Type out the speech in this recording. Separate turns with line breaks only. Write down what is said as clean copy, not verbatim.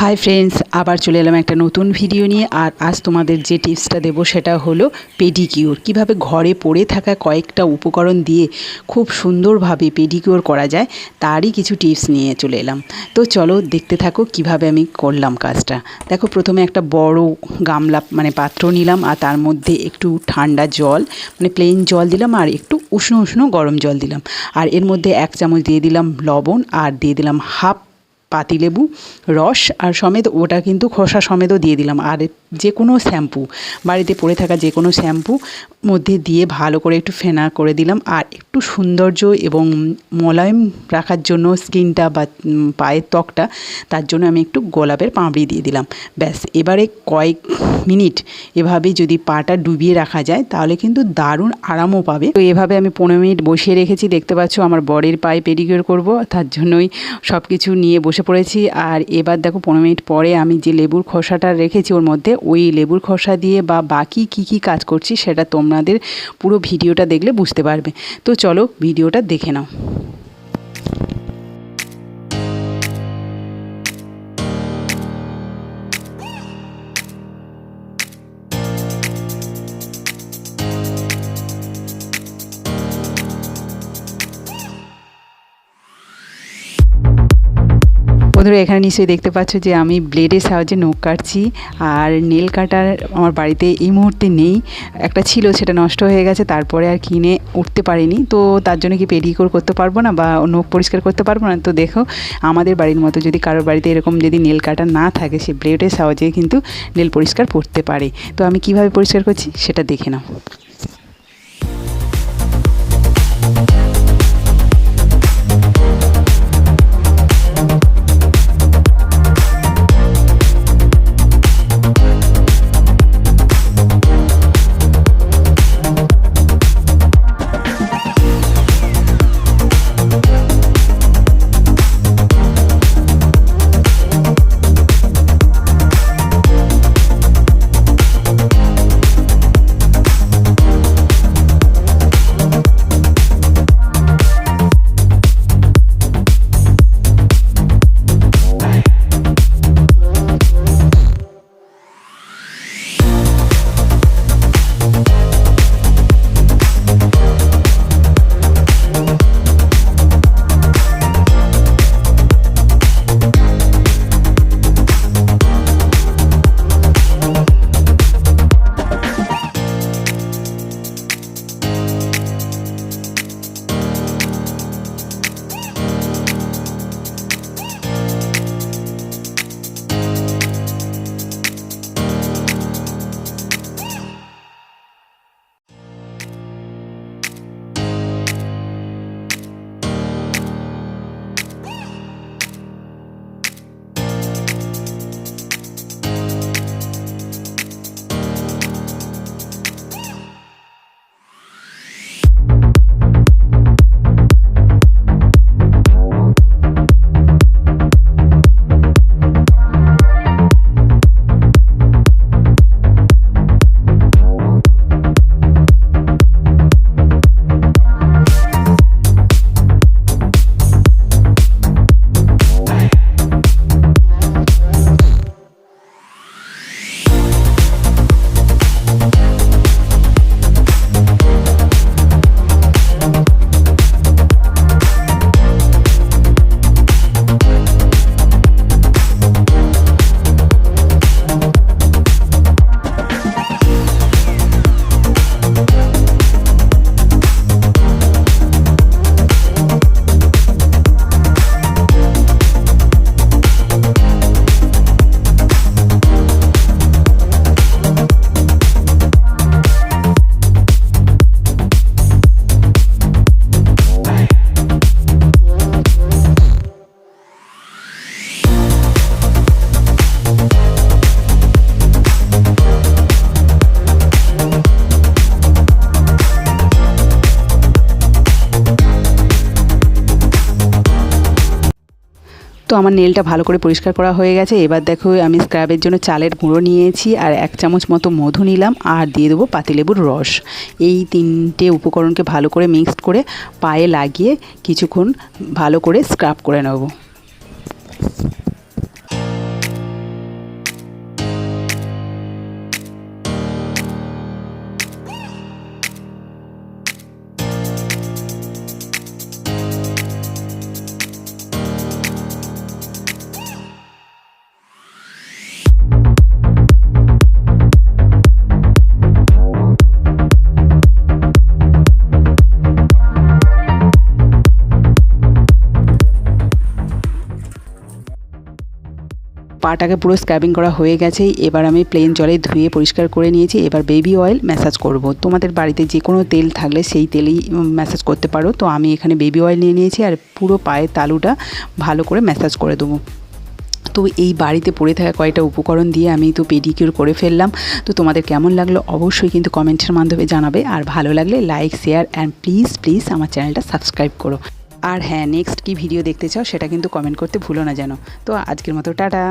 Hi friends आबार चले एलाम एक नतून भिडियो निये और आज तुम्हादेर जे टिप्सटा देबो सेटा हलो पेडिकिउर किभाबे घरे पड़े थाका कयेकटा उपकरण दिए खूब सुंदरभावे पेडिकिउर करा जाए तारई किछु टिप्स निये चले एलाम। तो चलो देखते थाको किभाबे आमी करलाम काजटा। देखो प्रथमे एकटा बड़ो गामला माने पात्र निलाम और तार मध्ये एकटू ठंडा जल माने प्लेन जल दिलाम और एकटू उष्ण उष्ण गरम जल दिलाम और एर मध्ये एक चामच दिए दिलाम लवण और दिए दिलाम हाफ पातिलेबू रस और समेत ओटा किन्तु खोसा समेत दिए दिलाम और जेकोनो शैम्पू बाड़ीते पड़े थाका जेकोनो शैम्पू मध्य दिए भालो करे एकटू फेना करे दिलाम और एकटू सौंदर्य एवं मोलायम राखार जोन्नो स्किनटा बा पायेर त्वकटा तार जोन्नो आमि एकटू गोलापेर पापड़ी दिए दिलाम। ब्यास एबारे कयेक मिनिट एभाবে যদি পাটা ডুবিয়ে রাখা যায় তাহলে কিন্তু দারুণ আরামও পাবে। তো এভাবে আমি 15 মিনিট বসিয়ে রেখেছি। দেখতে পাচ্ছ আমার বরের পায়ে পেডিকিউর করব, তার জন্যই সব কিছু নিয়ে বসে পড়েছি। আর এবার দেখো 15 মিনিট পরে আমি যে লেবুর খোসাটা রেখেছি ওর মধ্যে ওই লেবুর খোসা দিয়ে বা বাকি কি কাজ করছি সেটা তোমাদের পুরো ভিডিওটা দেখলে বুঝতে পারবে। তো চলো ভিডিওটা দেখে নাও। বন্ধুরা এখানে নিশ্চয়ই দেখতে পাচ্ছ যে আমি ব্লেডের সাহায্যে নখ কাটছি আর নেল কাটার আমার বাড়িতে এই মুহূর্তে নেই। একটা ছিল সেটা নষ্ট হয়ে গেছে, তারপরে আর কিনে উঠতে পারিনি। তো তার জন্য কি পেডিকিউর করতে পারবো না বা নখ পরিষ্কার করতে পারবো না। তো দেখো আমাদের বাড়ির মতো যদি কারোর বাড়িতে এরকম যদি নেল কাটার না থাকে সে ব্লেডের সাহায্যে কিন্তু নেল পরিষ্কার করতে পারে। তো আমি কিভাবে পরিষ্কার করছি সেটা দেখে নাও। তো আমার নেলটা ভালো করে পরিষ্কার করা হয়ে গেছে। এবার দেখো আমি স্ক্রাবের জন্য চালের গুঁড়ো নিয়েছি আর 1 চামচ মতো মধু নিলাম আর দিয়ে দেবো পাতিলেবুর রস। এই 3টে উপকরণকে ভালো করে মিক্সড করে পায়ে লাগিয়ে কিছুক্ষণ ভালো করে স্ক্রাব করে নেব। পাটাকে পুরো স্ক্রাবিং করা হয়ে গেছে। এবার আমি প্লেন জলে ধুয়ে পরিষ্কার করে নিয়েছি। এবার বেবি অয়েল ম্যাসাজ করব। তোমাদের বাড়িতে যে কোনো তেল থাকলে সেই তেলেই ম্যাসাজ করতে পারো। তো আমি এখানে বেবি অয়েল নিয়ে নিয়েছি আর পুরো পায়ের তালুটা ভালো করে ম্যাসাজ করে দেবো। তো এই বাড়িতে পড়ে থাকা কয়েকটা উপকরণ দিয়ে আমি তো পেডিকিউর করে ফেললাম। তো তোমাদের কেমন লাগলো অবশ্যই কিন্তু কমেন্টের মাধ্যমে জানাবে, আর ভালো লাগলে লাইক, শেয়ার অ্যান্ড প্লিজ আমার চ্যানেলটা সাবস্ক্রাইব করো। আর হ্যাঁ, নেক্সট কী ভিডিও দেখতে চাও সেটা কিন্তু কমেন্ট করতে ভুলো না যেন। তো আজকের মতো টাটা।